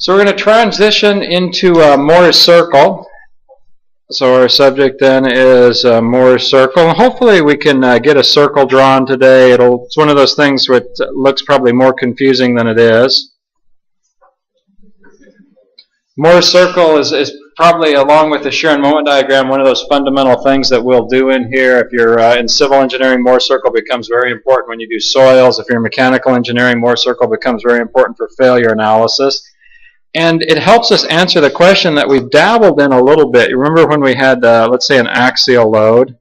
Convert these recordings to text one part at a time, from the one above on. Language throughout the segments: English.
So we're going to transition into Moore's circle. So our subject then is Moore's circle. Hopefully we can get a circle drawn today. It's one of those things that looks probably more confusing than it is. Moore's circle is probably, along with the shear moment diagram, one of those fundamental things that we'll do in here. If you're in civil engineering, Moore's circle becomes very important when you do soils. If you're in mechanical engineering, Moore's circle becomes very important for failure analysis. And it helps us answer the question that we've dabbled in a little bit. You remember when we had, let's say, an axial load,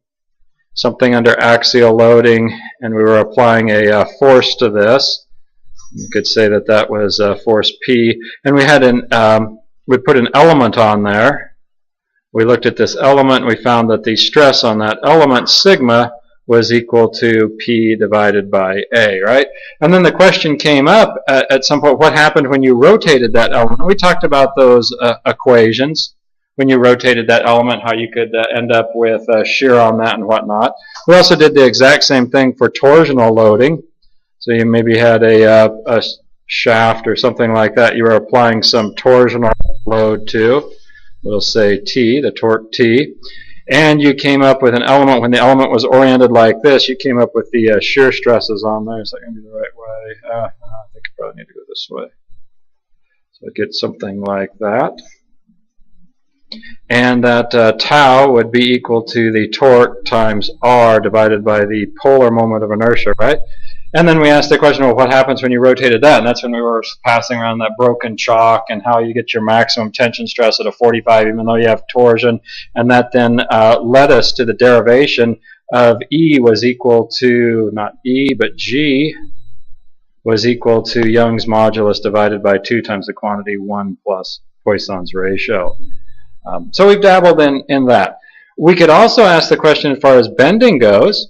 something under axial loading, and we were applying a force to this. You could say that that was force P. And we had we put an element on there. We looked at this element, and we found that the stress on that element, sigma, was equal to P divided by A, right? And then the question came up at some point, what happened when you rotated that element? We talked about those equations. When you rotated that element, how you could end up with shear on that and whatnot. We also did the exact same thing for torsional loading. So you maybe had a shaft or something like that you were applying some torsional load to. We'll say T, the torque T. And you came up with an element, when the element was oriented like this, you came up with the shear stresses on there. Is that going to be the right way? I think I probably need to go this way. So get something like that. And that tau would be equal to the torque times R divided by the polar moment of inertia, right? And then we asked the question, well, what happens when you rotated that? And that's when we were passing around that broken chalk and how you get your maximum tension stress at a 45, even though you have torsion. And that then led us to the derivation of E was equal to, not E, but G was equal to Young's modulus divided by 2 times the quantity 1 plus Poisson's ratio. So we've dabbled in that. We could also ask the question as far as bending goes.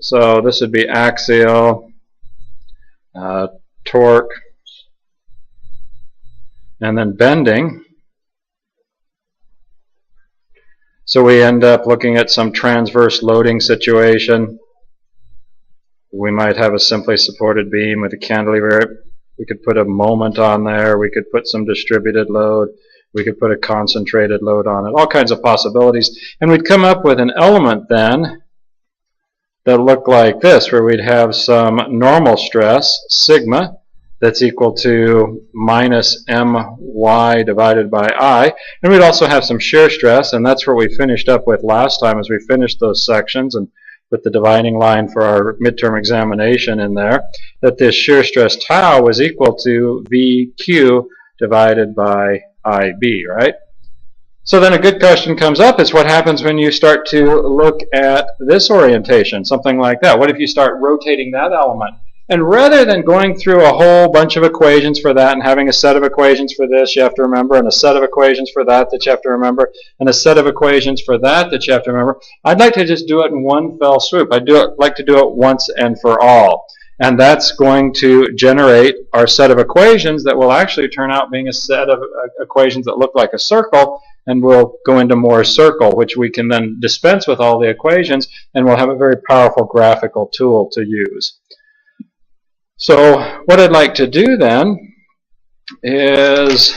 So this would be axial, torque, and then bending. So we end up looking at some transverse loading situation. We might have a simply supported beam with a cantilever. We could put a moment on there. We could put some distributed load. We could put a concentrated load on it. All kinds of possibilities. And we'd come up with an element then that look like this, where we'd have some normal stress, sigma, that's equal to minus my divided by I. And we'd also have some shear stress, and that's what we finished up with last time as we finished those sections and put the dividing line for our midterm examination in there, that this shear stress tau was equal to VQ divided by IB, right? So then a good question comes up is what happens when you start to look at this orientation, something like that. What if you start rotating that element? And rather than going through a whole bunch of equations for that and having a set of equations for this you have to remember, and a set of equations for that you have to remember, and a set of equations for that you have to remember, I'd like to just do it in one fell swoop. I'd like to do it once and for all. And that's going to generate our set of equations that will actually turn out being a set of equations that look like a circle. And we'll go into Moore's circle, which we can then dispense with all the equations, and we'll have a very powerful graphical tool to use. So what I'd like to do then is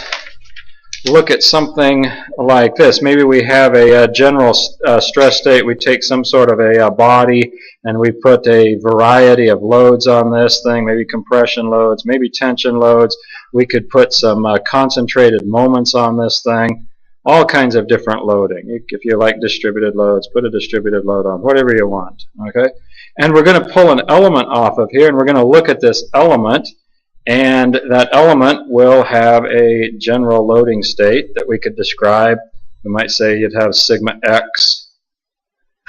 look at something like this. Maybe we have a general stress state. We take some sort of a body, and we put a variety of loads on this thing, maybe compression loads, maybe tension loads. We could put some concentrated moments on this thing. All kinds of different loading. If you like distributed loads, put a distributed load on, whatever you want. Okay? And we're going to pull an element off of here, and we're going to look at this element, and that element will have a general loading state that we could describe. We might say you'd have sigma x.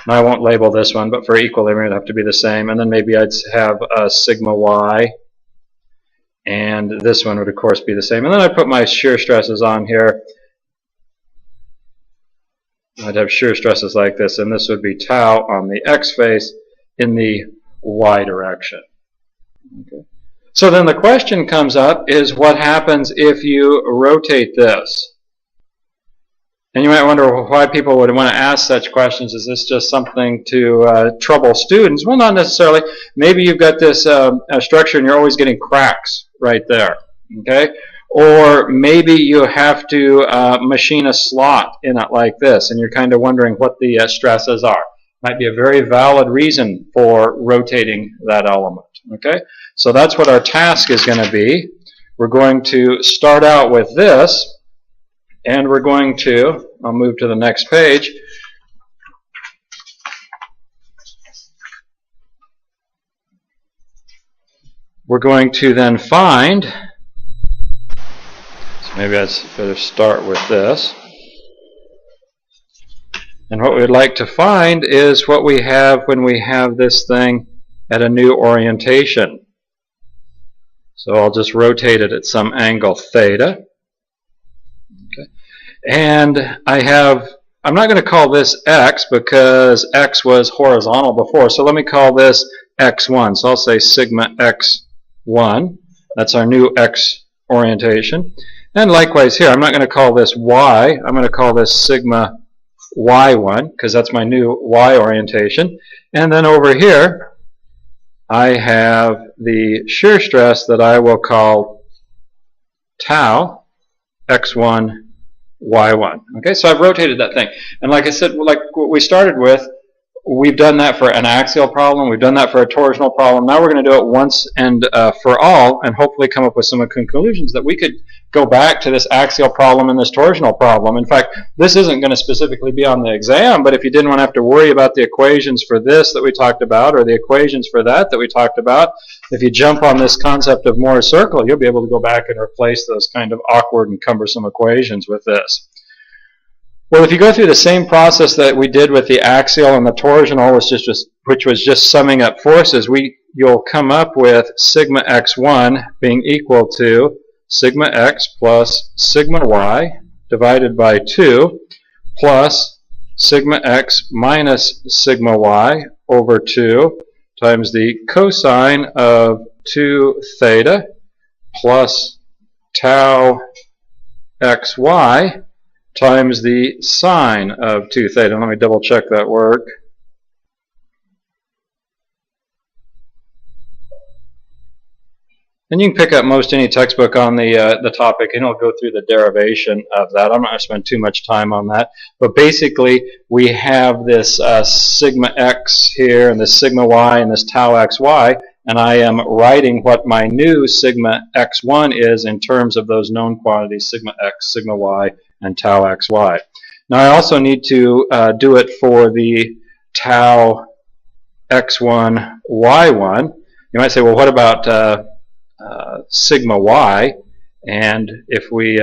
And I won't label this one, but for equilibrium it'd have to be the same. And then maybe I'd have sigma y. And this one would, of course, be the same. And then I put my shear stresses on here. I'd have shear stresses like this, and this would be tau on the x face in the y direction. Okay. So then the question comes up is what happens if you rotate this? And you might wonder why people would want to ask such questions. Is this just something to trouble students? Well, not necessarily. Maybe you've got this structure and you're always getting cracks right there. Okay? Or maybe you have to machine a slot in it like this, and you're kind of wondering what the stresses are. Might be a very valid reason for rotating that element. Okay, so that's what our task is going to be. We're going to start out with this, and we're going to, I'll move to the next page. We're going to then find, so maybe I better start with this. And what we'd like to find is what we have when we have this thing at a new orientation. So I'll just rotate it at some angle theta. Okay. And I'm not going to call this x because x was horizontal before. So let me call this x1. So I'll say sigma x1. That's our new x orientation. And likewise here, I'm not going to call this y. I'm going to call this sigma y1 because that's my new y orientation. And then over here, I have the shear stress that I will call tau x1 y1. Okay, so I've rotated that thing. And like I said, like what we started with, we've done that for an axial problem, we've done that for a torsional problem. Now we're going to do it once and for all, and hopefully come up with some conclusions that we could go back to this axial problem and this torsional problem. In fact, this isn't going to specifically be on the exam, but if you didn't want to have to worry about the equations for this that we talked about, or the equations for that we talked about, if you jump on this concept of Moore's circle, you'll be able to go back and replace those kind of awkward and cumbersome equations with this. Well, if you go through the same process that we did with the axial and the torsional, which was just summing up forces, you'll come up with sigma x1 being equal to sigma x plus sigma y divided by 2 plus sigma x minus sigma y over 2 times the cosine of 2 theta plus tau xy times the sine of 2 theta. Let me double check that work. And you can pick up most any textbook on the topic, and it'll go through the derivation of that. I'm not going to spend too much time on that. But basically, we have this sigma x here, and this sigma y, and this tau xy, and I am writing what my new sigma x1 is in terms of those known quantities, sigma x, sigma y, and tau xy. Now I also need to do it for the tau x1, y1. You might say, well, what about sigma y? And if we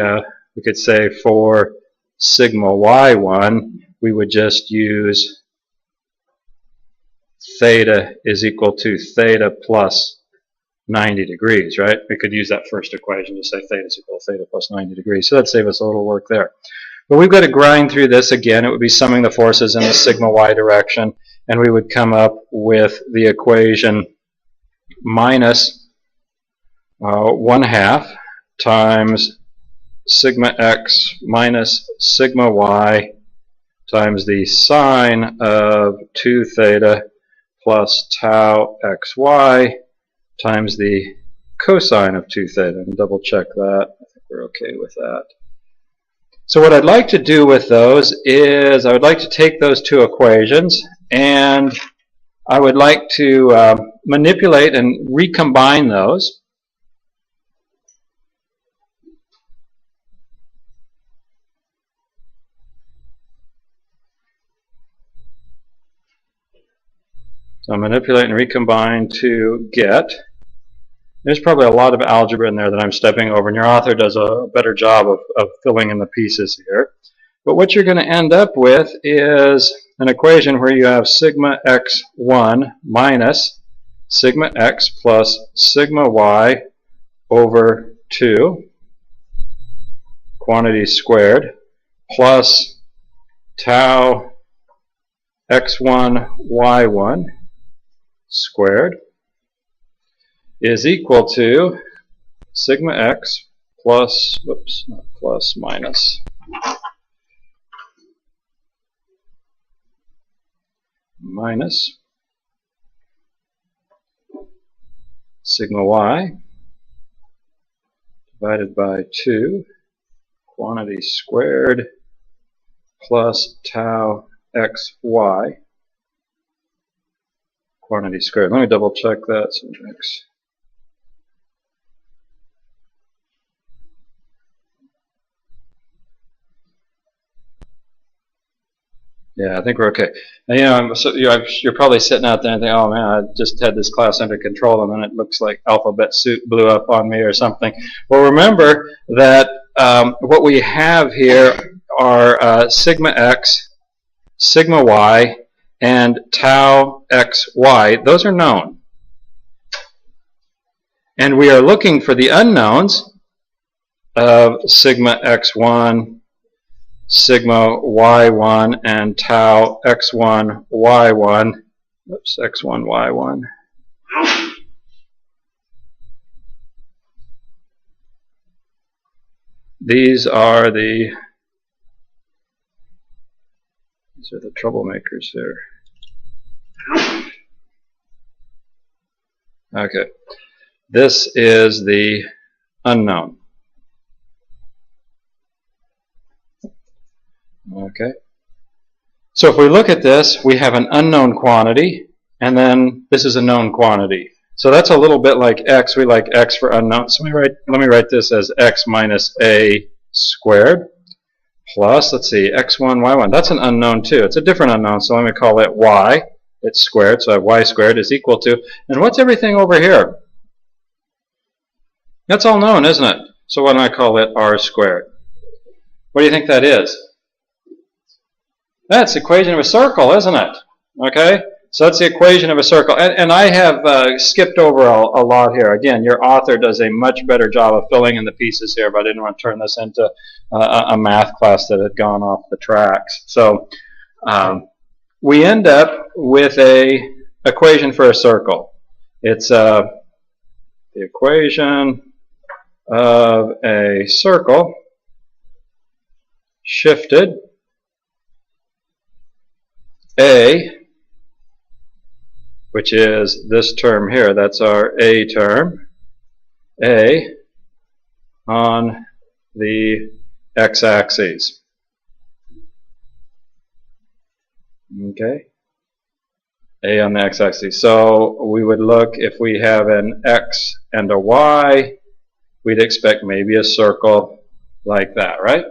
could say for sigma y1, we would just use theta is equal to theta plus 90 degrees, right? We could use that first equation to say theta is equal to theta plus 90 degrees. So that'd save us a little work there. But we've got to grind through this again. It would be summing the forces in the sigma y direction, and we would come up with the equation minus 1/2 times sigma x minus sigma y times the sine of 2 theta plus tau xy times the cosine of 2 theta. And double check that. I think we're okay with that. So what I'd like to do with those is I would like to take those two equations and I would like to manipulate and recombine those. So manipulate and recombine to get. There's probably a lot of algebra in there that I'm stepping over, and your author does a better job of filling in the pieces here. But what you're going to end up with is an equation where you have sigma x1 minus sigma x plus sigma y over 2, quantity squared, plus tau x1 y1 squared is equal to sigma x plus, whoops, not plus, minus sigma y divided by 2, quantity squared, plus tau xy, quantity squared. Let me double check that. So x. Yeah, I think we're okay. Now, you're probably sitting out there and thinking, oh man, I just had this class under control and then it looks like alphabet soup blew up on me or something. Well, remember that what we have here are sigma x, sigma y, and tau xy. Those are known. And we are looking for the unknowns of sigma x1, sigma y1, and tau x1, y1. Oops, x1, y1. These are the troublemakers here. Okay. This is the unknown. Okay. So if we look at this, we have an unknown quantity, and then this is a known quantity. So that's a little bit like x. We like x for unknown. So let me write this as x minus a squared plus, let's see, x1, y1. That's an unknown too. It's a different unknown, so let me call it y. It's squared, so I have y squared is equal to, and what's everything over here? That's all known, isn't it? So why don't I call it r squared? What do you think that is? That's the equation of a circle, isn't it? Okay? So that's the equation of a circle. And I have skipped over a lot here. Again, your author does a much better job of filling in the pieces here, but I didn't want to turn this into a math class that had gone off the tracks. So we end up with a equation for a circle. It's the equation of a circle shifted A, which is this term here, that's our A term, A on the x-axis. Okay, A on the x-axis. So we would look, if we have an x and a y, we'd expect maybe a circle like that, right?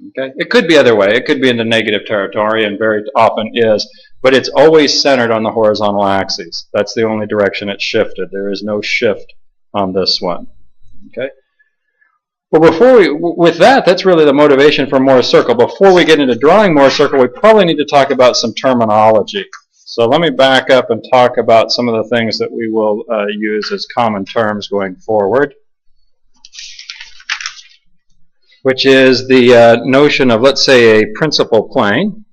Okay. It could be other way. It could be into negative territory, and very often is, but it's always centered on the horizontal axis. That's the only direction it's shifted. There is no shift on this one. Okay. Well, with that, that's really the motivation for Moore's circle. Before we get into drawing Moore's circle, we probably need to talk about some terminology. So let me back up and talk about some of the things that we will use as common terms going forward, which is the notion of, let's say, a principal plane.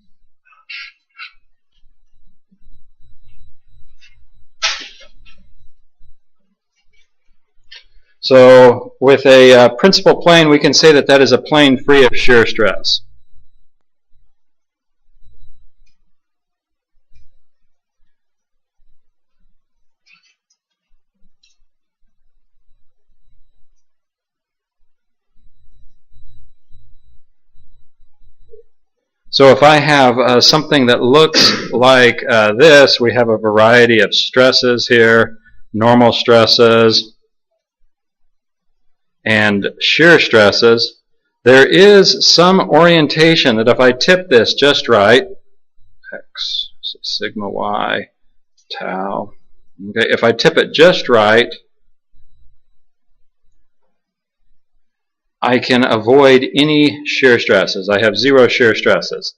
So with a principal plane, we can say that that is a plane free of shear stress. So if I have something that looks like this, we have a variety of stresses here, normal stresses, and shear stresses. There is some orientation that if I tip this just right, x, sigma y, tau, okay, if I tip it just right, I can avoid any shear stresses. I have zero shear stresses.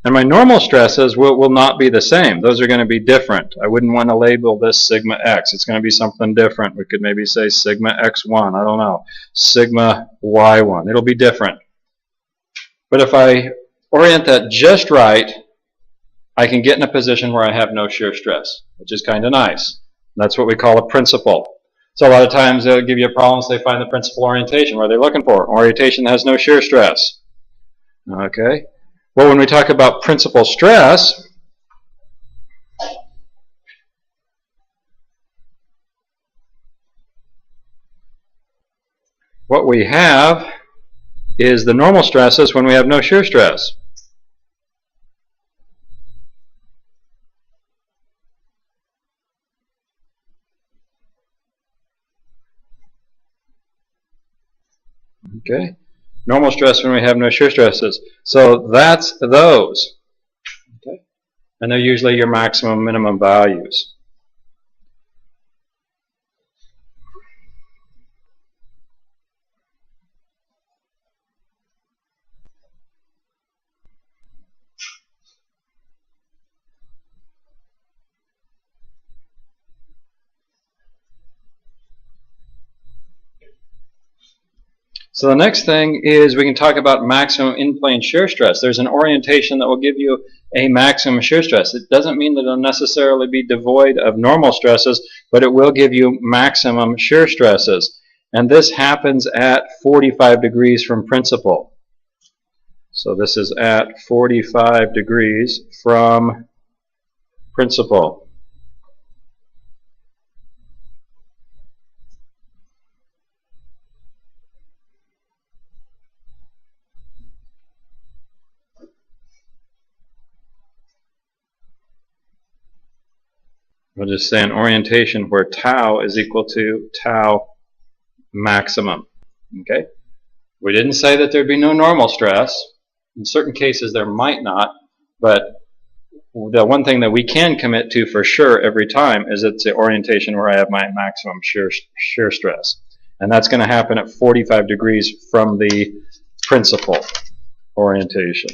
And my normal stresses will not be the same. Those are going to be different. I wouldn't want to label this sigma x. It's going to be something different. We could maybe say sigma x1. I don't know. Sigma y1. It'll be different. But if I orient that just right, I can get in a position where I have no shear stress, which is kind of nice. That's what we call a principal. So a lot of times they'll give you a problem so they find the principal orientation. What are they looking for? Orientation that has no shear stress. Okay. Well, when we talk about principal stress, what we have is the normal stresses when we have no shear stress. Okay, normal stress when we have no shear stresses. So that's those. Okay, and they're usually your maximum minimum values. So the next thing is we can talk about maximum in-plane shear stress. There's an orientation that will give you a maximum shear stress. It doesn't mean that it'll necessarily be devoid of normal stresses, but it will give you maximum shear stresses. And this happens at 45 degrees from principal. So this is at 45 degrees from principal. We'll just say an orientation where tau is equal to tau maximum. Okay? We didn't say that there'd be no normal stress. In certain cases there might not, but the one thing that we can commit to for sure every time is it's the orientation where I have my maximum shear stress. And that's going to happen at 45 degrees from the principal orientation.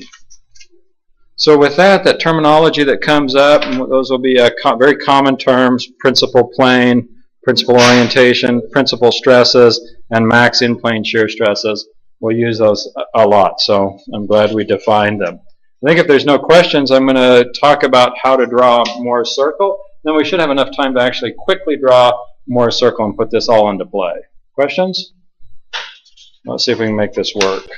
So with that terminology that comes up, and those will be very common terms: principal plane, principal orientation, principal stresses, and max in-plane shear stresses. We'll use those a lot, so I'm glad we defined them. I think if there's no questions, I'm going to talk about how to draw Moore's circle. Then we should have enough time to actually quickly draw Moore's circle and put this all into play. Questions? Let's see if we can make this work.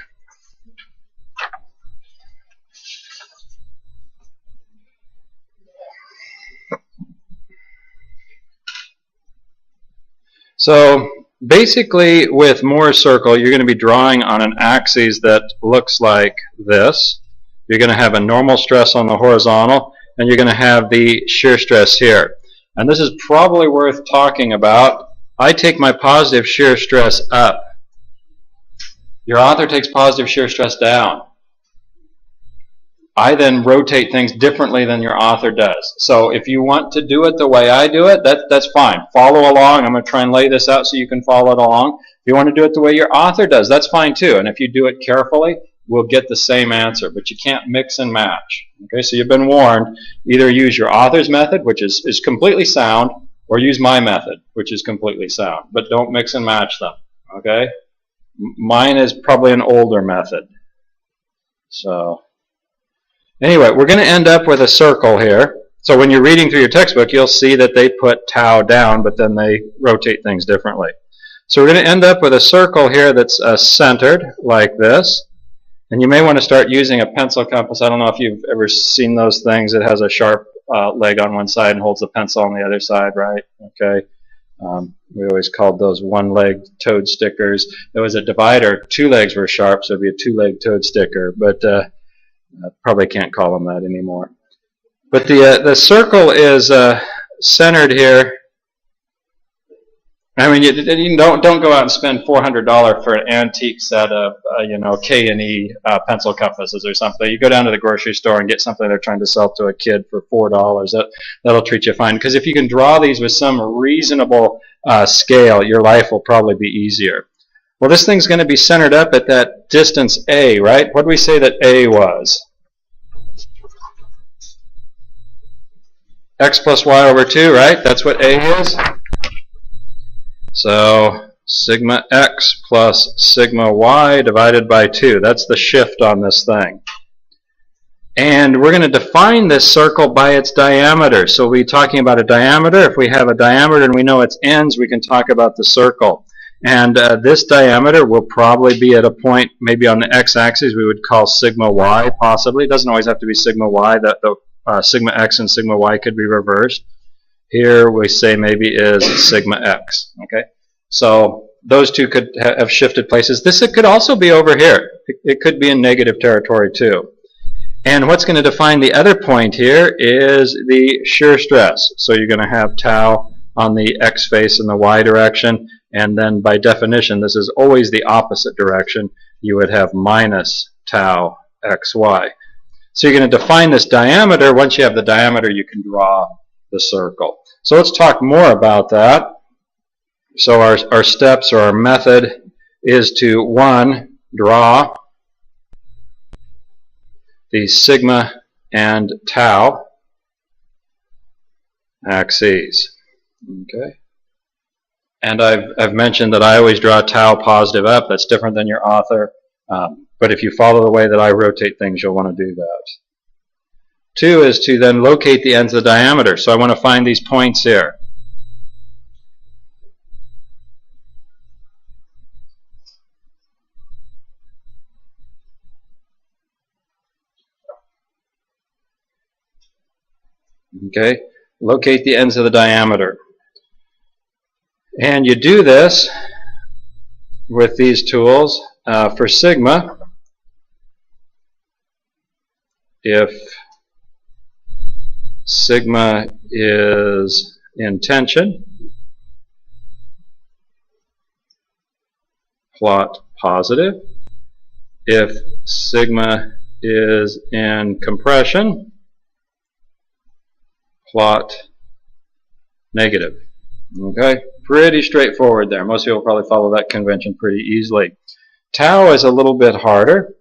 So basically with Moore's circle, you're going to be drawing on an axis that looks like this. You're going to have a normal stress on the horizontal, and you're going to have the shear stress here. And this is probably worth talking about. I take my positive shear stress up. Your author takes positive shear stress down. I then rotate things differently than your author does. So if you want to do it the way I do it, that's fine. Follow along. I'm going to try and lay this out so you can follow it along. If you want to do it the way your author does, that's fine too. And if you do it carefully, we'll get the same answer. But you can't mix and match. Okay, so you've been warned. Either use your author's method, which is completely sound, or use my method, which is completely sound. But don't mix and match them. Okay? Mine is probably an older method. So anyway, we're going to end up with a circle here. So when you're reading through your textbook, you'll see that they put tau down, but then they rotate things differently. So we're going to end up with a circle here that's centered like this. And you may want to start using a pencil compass. I don't know if you've ever seen those things. It has a sharp leg on one side and holds the pencil on the other side, right? Okay. We always called those one-legged toad stickers. There was a divider. Two legs were sharp, so it would be a two-legged toad sticker. But probably can't call them that anymore. But the circle is centered here. I mean, you don't go out and spend $400 for an antique set of K&E pencil compasses or something. You go down to the grocery store and get something they're trying to sell to a kid for $4. That'll treat you fine. Because if you can draw these with some reasonable scale, your life will probably be easier. Well, this thing's going to be centered up at that distance A, right? What did we say that A was? X plus y over 2, right? That's what A is. So sigma x plus sigma y divided by 2. That's the shift on this thing. And we're going to define this circle by its diameter. So we'll be talking about a diameter. If we have a diameter and we know its ends, we can talk about the circle. And this diameter will probably be at a point maybe on the x-axis we would call sigma y, possibly. It doesn't always have to be sigma y. The sigma x and sigma y could be reversed. Here we say maybe is sigma x. Okay, so those two could have shifted places. This could also be over here. It could be in negative territory too. And what's going to define the other point here is the shear stress. So you're going to have tau on the x face in the y direction, and then by definition this is always the opposite direction. You would have minus tau xy. So you're going to define this diameter. Once you have the diameter, you can draw the circle. So let's talk more about that. So our steps or our method is to, 1, draw the sigma and tau axes. Okay. And I've mentioned that I always draw tau positive up. That's different than your author. But if you follow the way that I rotate things, you'll want to do that. 2 is to then locate the ends of the diameter. So I want to find these points here. Okay, locate the ends of the diameter. And you do this with these tools. For sigma, if sigma is in tension, plot positive. If sigma is in compression, plot negative. Okay, pretty straightforward there. Most people probably follow that convention pretty easily. Tau is a little bit harder.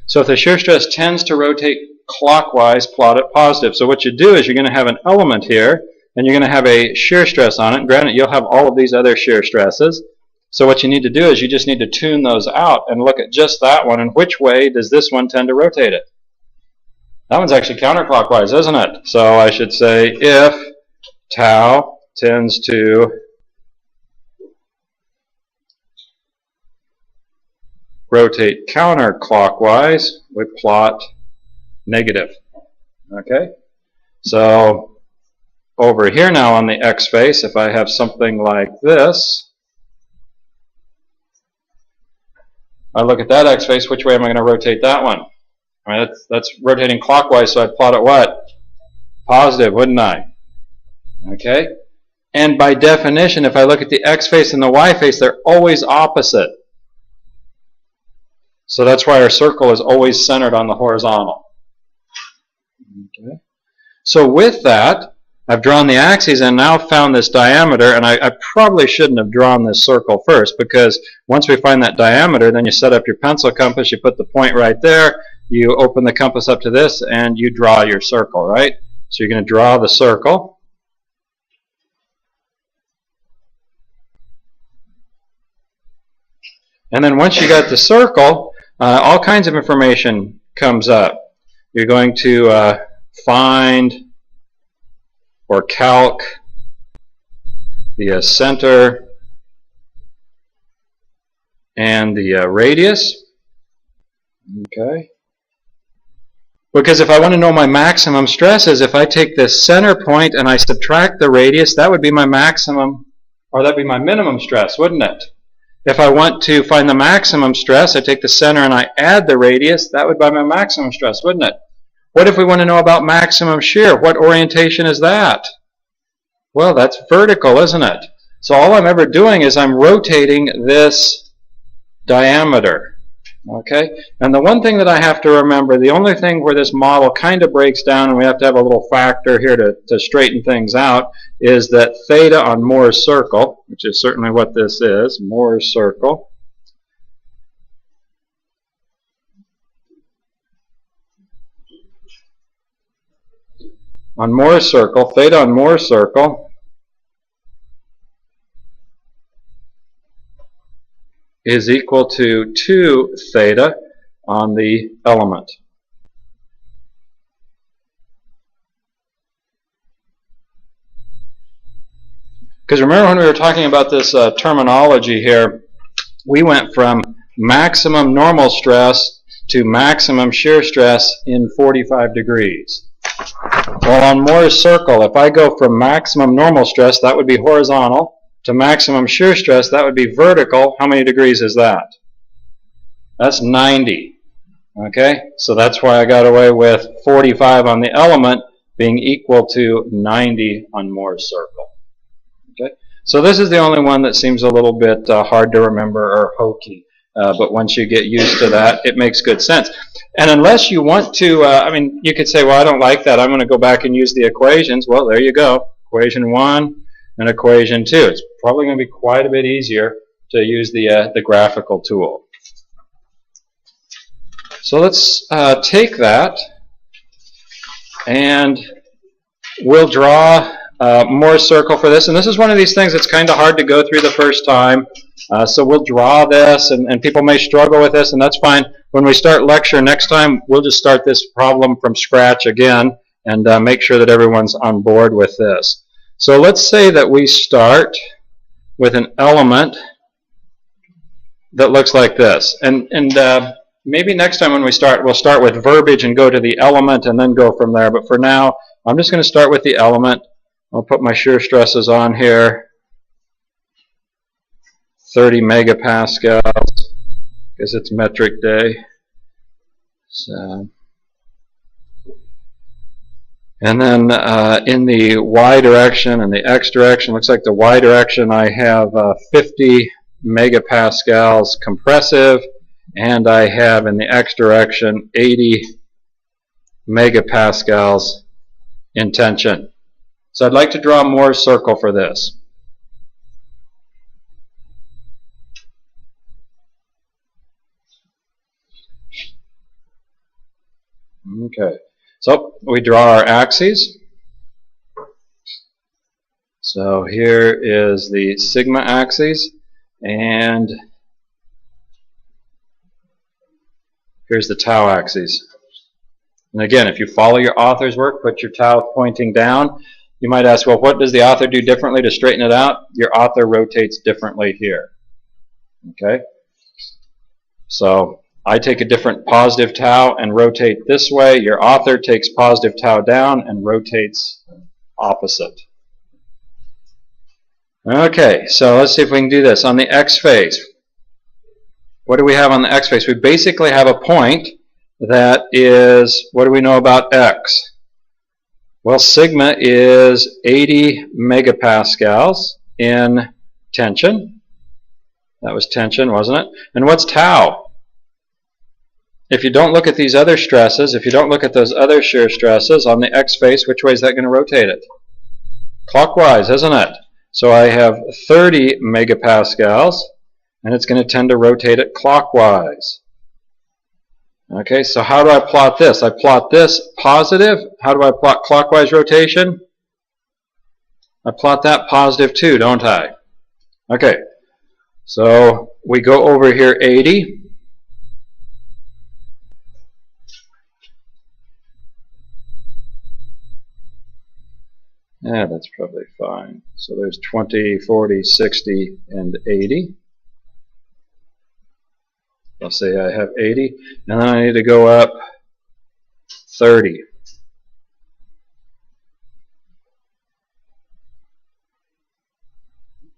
So if the shear stress tends to rotate clockwise, plot it positive. So what you do is you're going to have an element here, and you're going to have a shear stress on it. And granted, you'll have all of these other shear stresses. So what you need to do is you just need to tune those out and look at just that one, and which way does this one tend to rotate it? That one's actually counterclockwise, isn't it? So I should say if tau tends to rotate counterclockwise, we plot negative. Okay? So over here now on the x face, if I have something like this, I look at that x face, which way am I going to rotate that one? I mean, that's rotating clockwise, so I'd plot it what? Positive, wouldn't I? Okay? And by definition, if I look at the x face and the y face, they're always opposite. So that's why our circle is always centered on the horizontal. Okay. So with that, I've drawn the axes and now found this diameter, and I probably shouldn't have drawn this circle first, because once we find that diameter, then you set up your pencil compass, you put the point right there, you open the compass up to this, and you draw your circle, right? So you're going to draw the circle. And then once you got the circle, all kinds of information comes up. You're going to find or calc the center and the radius. Okay. Because if I want to know my maximum stresses, if I take this center point and I subtract the radius, that would be my maximum, or that would be my minimum stress, wouldn't it? If I want to find the maximum stress, I take the center and I add the radius, that would be my maximum stress, wouldn't it? What if we want to know about maximum shear? What orientation is that? Well, that's vertical, isn't it? So all I'm ever doing is I'm rotating this diameter. Okay? And the one thing that I have to remember, the only thing where this model kind of breaks down, and we have to have a little factor here to straighten things out, is that theta on Moore's circle, which is certainly what this is, Moore's circle, theta on Moore's circle is equal to 2 theta on the element. Because remember when we were talking about this terminology here, we went from maximum normal stress to maximum shear stress in 45 degrees. Well, on Moore's circle, if I go from maximum normal stress, that would be horizontal, to maximum shear stress, that would be vertical. How many degrees is that? That's 90. Okay, so that's why I got away with 45 on the element being equal to 90 on Moore's circle. Okay, so this is the only one that seems a little bit hard to remember or hokey, but once you get used to that, it makes good sense. And unless you want to, I mean, you could say, well, I don't like that. I'm going to go back and use the equations. Well, there you go. Equation 1 and equation 2. It's probably going to be quite a bit easier to use the graphical tool. So let's take that and we'll draw Moore's circle for this. And this is one of these things that's kind of hard to go through the first time. So we'll draw this, and people may struggle with this, and that's fine. When we start lecture next time, we'll just start this problem from scratch again and make sure that everyone's on board with this. So let's say that we start with an element that looks like this. And maybe next time when we start, we'll start with verbiage and go to the element and then go from there. But for now, I'm just going to start with the element. I'll put my shear stresses on here. 30 megapascals, because it's metric day. So, and then in the y direction and the x direction, looks like the y direction I have 50 megapascals compressive, and I have in the x direction 80 megapascals in tension. So I'd like to draw Moore's circle for this. Okay, so we draw our axes. So here is the sigma axis, and here's the tau axis. And again, if you follow your author's work, put your tau pointing down. You might ask, well, what does the author do differently to straighten it out? Your author rotates differently here. Okay, so I take a different positive tau and rotate this way. Your author takes positive tau down and rotates opposite. Okay, so let's see if we can do this. On the x face, what do we have on the x face? We basically have a point that is, what do we know about x? Well, sigma is 80 megapascals in tension. That was tension, wasn't it? And what's tau? If you don't look at these other stresses, if you don't look at those other shear stresses on the x face, which way is that going to rotate it? Clockwise, isn't it? So I have 30 megapascals, and it's going to tend to rotate it clockwise. Okay, so how do I plot this? I plot this positive. How do I plot clockwise rotation? I plot that positive too, don't I? Okay, so we go over here 80. Yeah, that's probably fine. So there's 20, 40, 60, and 80. I'll say I have 80, and then I need to go up 30.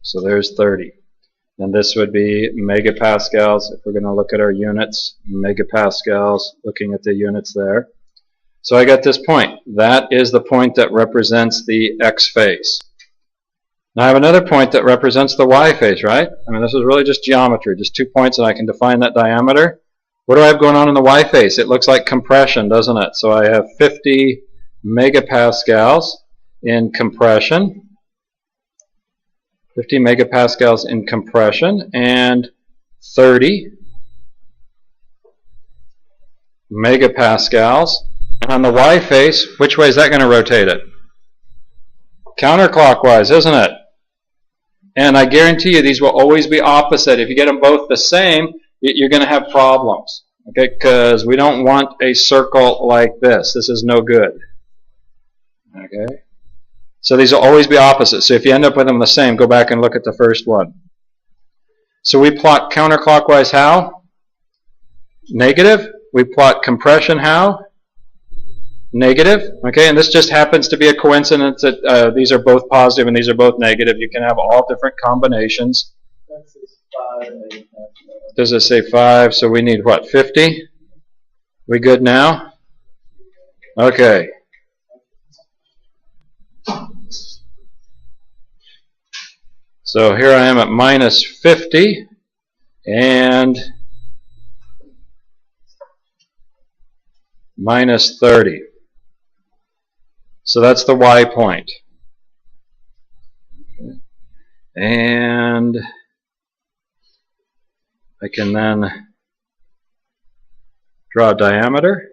So there's 30. And this would be megapascals, if we're going to look at our units, megapascals, looking at the units there. So I got this point. That is the point that represents the x face. Now I have another point that represents the y face, right? I mean, this is really just geometry, just 2 points, and I can define that diameter. What do I have going on in the y face? It looks like compression, doesn't it? So I have 50 megapascals in compression. 50 megapascals in compression, and 30 megapascals. And on the y face, which way is that going to rotate it? Counterclockwise, isn't it? And I guarantee you these will always be opposite. If you get them both the same, you're going to have problems. Okay, because we don't want a circle like this. This is no good. Okay. So these will always be opposite. So if you end up with them the same, go back and look at the first one. So we plot counterclockwise how? Negative. We plot compression how? Negative. Okay, and this just happens to be a coincidence that these are both positive and these are both negative. You can have all different combinations. Does it say 5? So we need what, 50? We good now? Okay. So here I am at minus 50 and minus 30. So that's the y point. Okay. And I can then draw a diameter.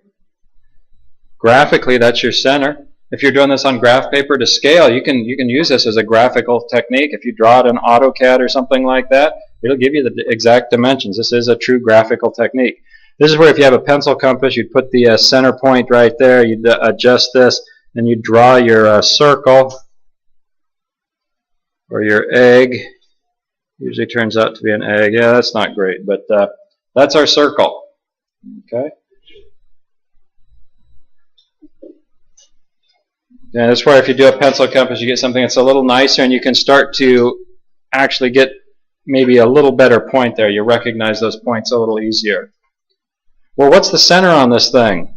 Graphically, that's your center. If you're doing this on graph paper to scale, you can use this as a graphical technique. If you draw it in AutoCAD or something like that, it'll give you the exact dimensions. This is a true graphical technique. This is where if you have a pencil compass, you'd put the center point right there, you'd adjust this, and you'd draw your circle or your egg. Usually turns out to be an egg. Yeah, that's not great, but that's our circle. Okay. And that's where if you do a pencil compass, you get something that's a little nicer, and you can start to actually get maybe a little better point there. You recognize those points a little easier. Well, what's the center on this thing?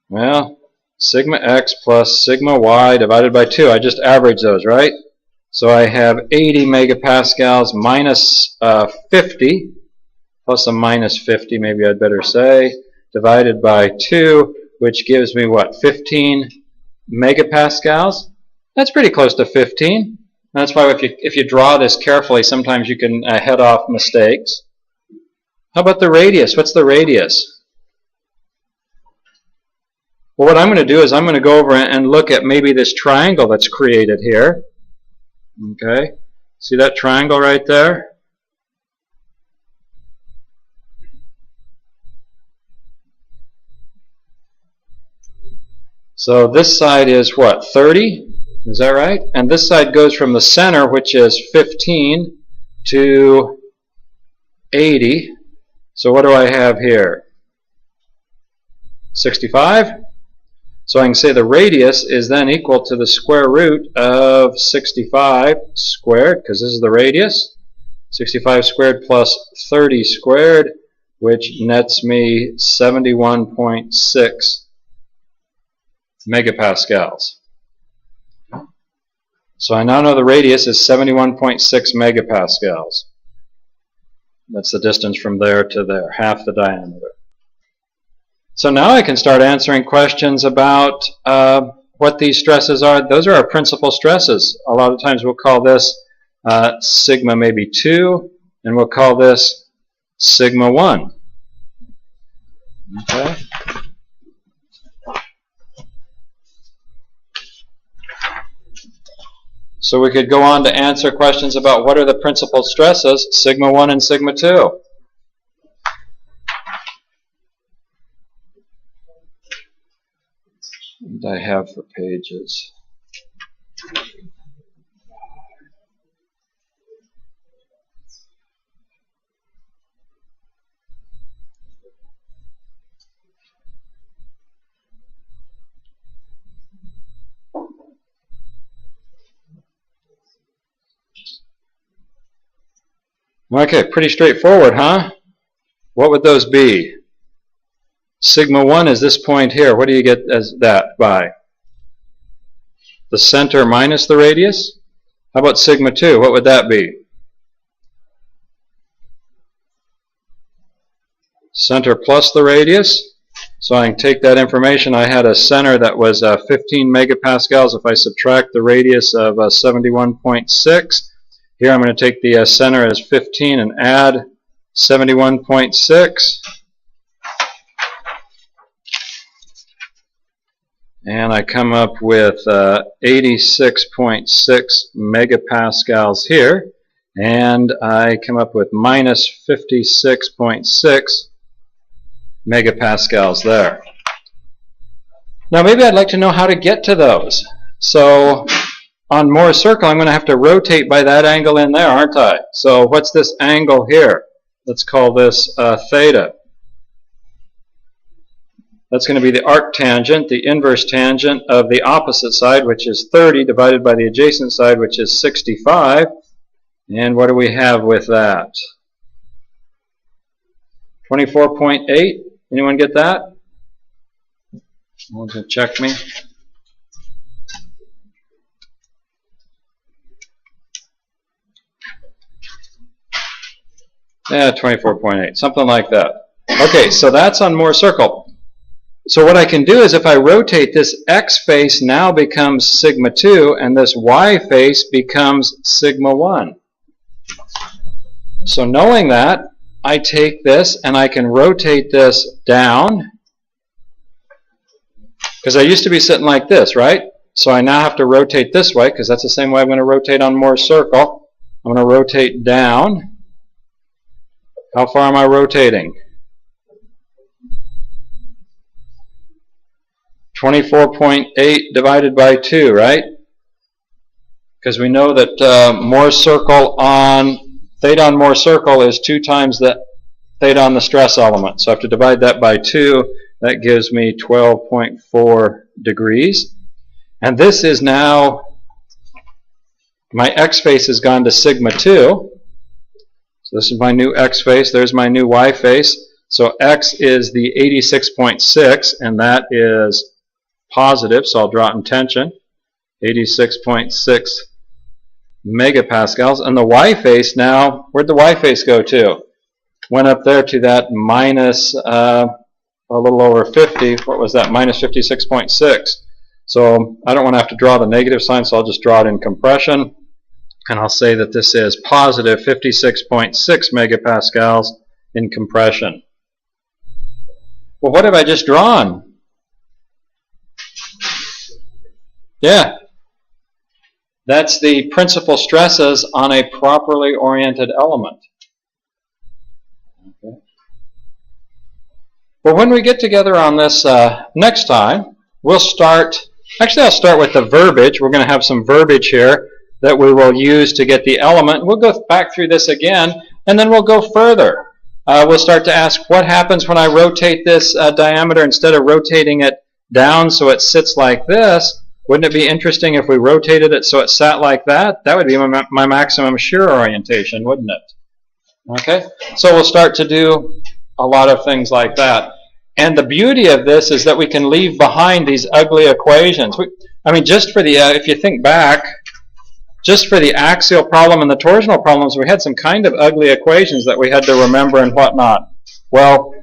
Well, sigma x plus sigma y divided by 2. I just average those, right? So I have 80 megapascals minus 50, plus a minus 50, maybe I'd better say, divided by 2, which gives me what, 15 megapascals? That's pretty close to 15. That's why if you draw this carefully, sometimes you can head off mistakes. How about the radius? What's the radius? Well, what I'm going to do is I'm going to go over and look at maybe this triangle that's created here. Okay, see that triangle right there? So this side is what, 30? Is that right? And this side goes from the center, which is 15, to 80. So what do I have here? 65? So I can say the radius is then equal to the square root of 65 squared, because this is the radius. 65 squared plus 30 squared, which nets me 71.6 megapascals. So I now know the radius is 71.6 megapascals. That's the distance from there to there, half the diameter. So now I can start answering questions about what these stresses are. Those are our principal stresses. A lot of times we'll call this sigma maybe 2, and we'll call this sigma 1. Okay. So we could go on to answer questions about what are the principal stresses, sigma 1 and sigma 2. What do I have for pages? Okay, pretty straightforward, huh? What would those be? Sigma 1 is this point here. What do you get as that by? The center minus the radius? How about sigma 2? What would that be? Center plus the radius. So I can take that information. I had a center that was 15 megapascals. If I subtract the radius of 71.6, here I'm going to take the center as 15 and add 71.6. And I come up with 86.6 megapascals here. And I come up with minus 56.6 megapascals there. Now maybe I'd like to know how to get to those. So on Moore's circle, I'm going to have to rotate by that angle in there, aren't I? So what's this angle here? Let's call this theta. That's going to be the arctangent, the inverse tangent of the opposite side, which is 30, divided by the adjacent side, which is 65. And what do we have with that? 24.8. Anyone get that? Want to check me? Yeah, 24.8, something like that. Okay, so that's on Moore's circle. So what I can do is if I rotate, this x face now becomes sigma 2, and this y face becomes sigma 1. So knowing that, I take this and I can rotate this down, because I used to be sitting like this, right? So I now have to rotate this way, because that's the same way I'm going to rotate on Moore's circle. I'm going to rotate down. How far am I rotating? 24.8 divided by 2, right? Because we know that Moore's circle on theta on Moore's circle is 2 times the theta on the stress element. So I have to divide that by 2. That gives me 12.4 degrees. And this is now, my x face has gone to sigma 2. So this is my new x face. There's my new y face. So x is the 86.6, and that is positive, so I'll draw it in tension. 86.6 megapascals. And the y face now, where'd the y face go to? Went up there to that minus a little over 50. What was that? Minus 56.6. So I don't want to have to draw the negative sign, so I'll just draw it in compression. And I'll say that this is positive 56.6 megapascals in compression. Well, what have I just drawn? Yeah, that's the principal stresses on a properly oriented element. Okay. Well, when we get together on this next time, we'll start, actually I'll start with the verbiage. We're going to have some verbiage here that we will use to get the element. We'll go back through this again, and then we'll go further. We'll start to ask what happens when I rotate this diameter instead of rotating it down so it sits like this. Wouldn't it be interesting if we rotated it so it sat like that? That would be my maximum shear orientation, wouldn't it? Okay, so we'll start to do a lot of things like that. And the beauty of this is that we can leave behind these ugly equations. I mean, just for the, if you think back, just for the axial problem and the torsional problems, we had some kind of ugly equations that we had to remember and whatnot. Well,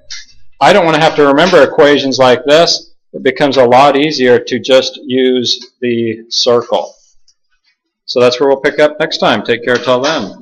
I don't want to have to remember equations like this. It becomes a lot easier to just use the circle. So that's where we'll pick up next time. Take care till then.